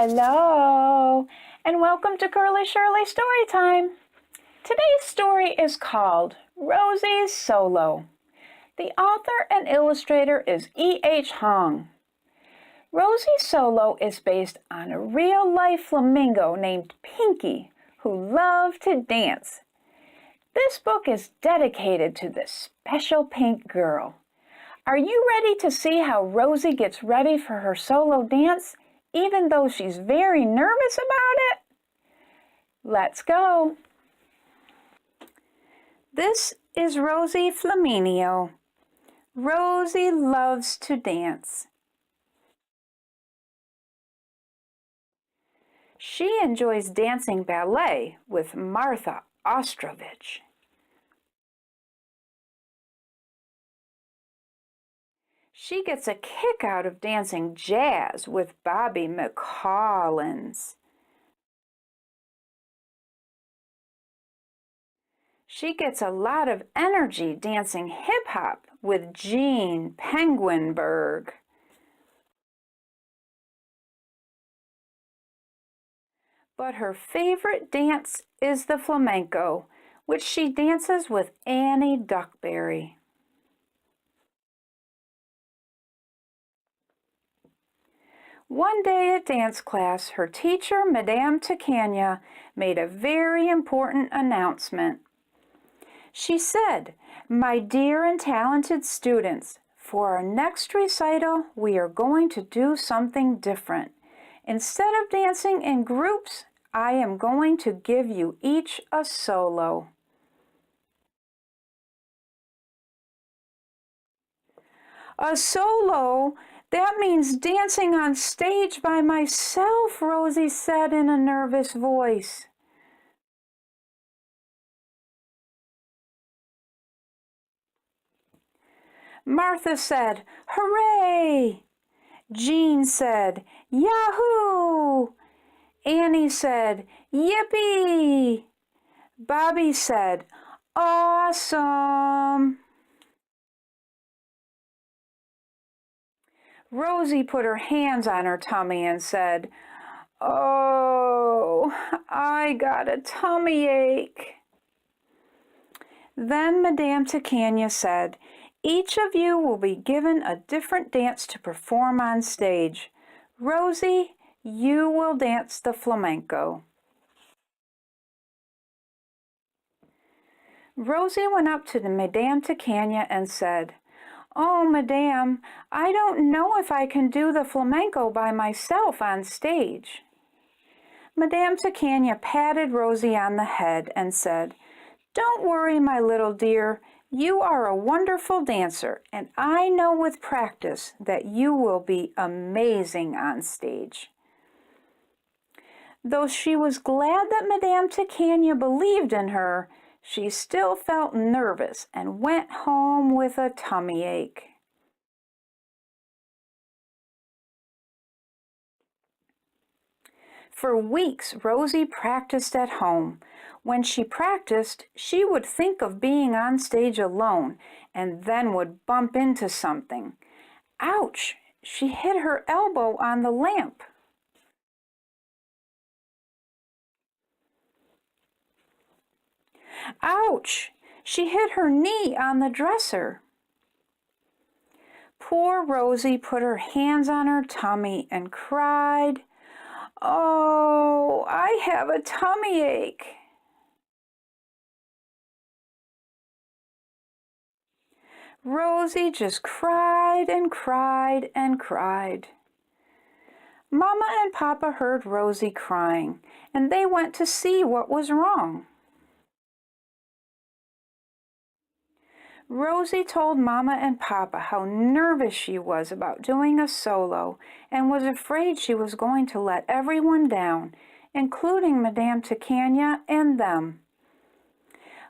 Hello, and welcome to Curly Shirley Storytime. Today's story is called Rosie's Solo. The author and illustrator is E.H. Hong. Rosie's Solo is based on a real-life flamingo named Pinky who loved to dance. This book is dedicated to this special pink girl. Are you ready to see how Rosie gets ready for her solo dance, even though she's very nervous about it? Let's go. This is Rosie Flaminio. Rosie loves to dance. She enjoys dancing ballet with Martha Ostrovich. She gets a kick out of dancing jazz with Bobby McCollins. She gets a lot of energy dancing hip-hop with Jean Penguinberg. But her favorite dance is the flamenco, which she dances with Annie Duckberry. One day at dance class, her teacher, Madame Tacania, made a very important announcement. She said, "My dear and talented students, for our next recital, we are going to do something different. Instead of dancing in groups, I am going to give you each a solo." "A solo? That means dancing on stage by myself," Rosie said in a nervous voice. Martha said, "Hooray!" Jean said, "Yahoo!" Annie said, "Yippee!" Bobby said, "Awesome!" Rosie put her hands on her tummy and said, "Oh, I got a tummy ache." Then Madame Tacania said, "Each of you will be given a different dance to perform on stage. Rosie, you will dance the flamenco." Rosie went up to the Madame Tacania and said, "Oh, Madame, I don't know if I can do the flamenco by myself on stage." Madame Tacania patted Rosie on the head and said, "Don't worry, my little dear. You are a wonderful dancer, and I know with practice that you will be amazing on stage." Though she was glad that Madame Tacania believed in her, she still felt nervous and went home with a tummy ache. For weeks, Rosie practiced at home. When she practiced, she would think of being on stage alone and then would bump into something. Ouch! She hit her elbow on the lamp. Ouch! She hit her knee on the dresser. Poor Rosie put her hands on her tummy and cried, "Oh, I have a tummy ache." Rosie just cried and cried and cried. Mama and Papa heard Rosie crying, and they went to see what was wrong. Rosie told Mama and Papa how nervous she was about doing a solo and was afraid she was going to let everyone down, including Madame Tacania and them.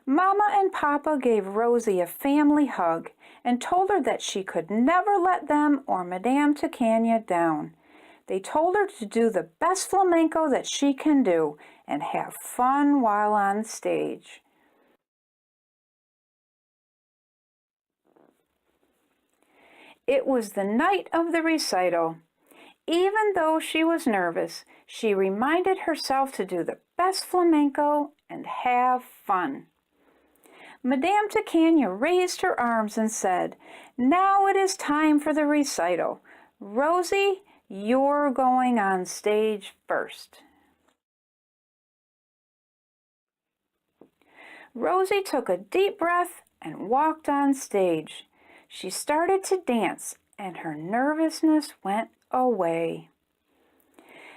Mama and Papa gave Rosie a family hug and told her that she could never let them or Madame Tacania down. They told her to do the best flamenco that she can do and have fun while on stage. It was the night of the recital. Even though she was nervous, she reminded herself to do the best flamenco and have fun. Madame Titania raised her arms and said, "Now it is time for the recital. Rosie, you're going on stage first." Rosie took a deep breath and walked on stage. She started to dance, and her nervousness went away.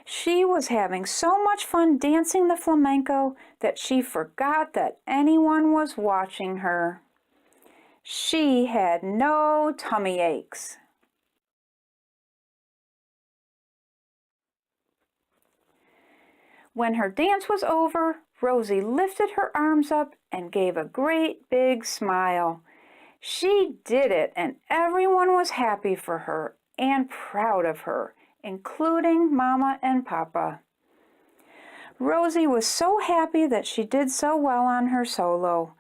She was having so much fun dancing the flamenco that she forgot that anyone was watching her. She had no tummy aches. When her dance was over, Rosie lifted her arms up and gave a great big smile. She did it, and everyone was happy for her and proud of her, including Mama and Papa. Rosie was so happy that she did so well on her solo.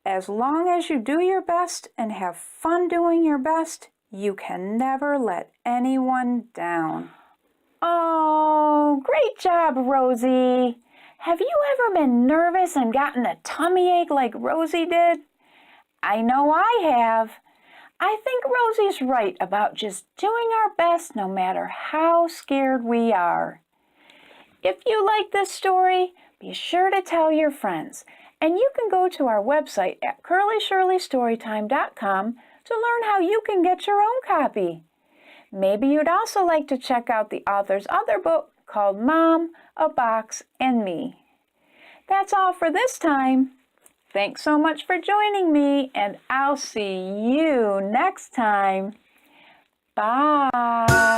As long as you do your best and have fun doing your best, you can never let anyone down. Oh, great job, Rosie. Have you ever been nervous and gotten a tummy ache like Rosie did? I know I have. I think Rosie's right about just doing our best no matter how scared we are. If you like this story, be sure to tell your friends, and you can go to our website at curlyshirleystorytime.com to learn how you can get your own copy. Maybe you'd also like to check out the author's other book called Mom, a Box, and Me. That's all for this time. Thanks so much for joining me, and I'll see you next time. Bye.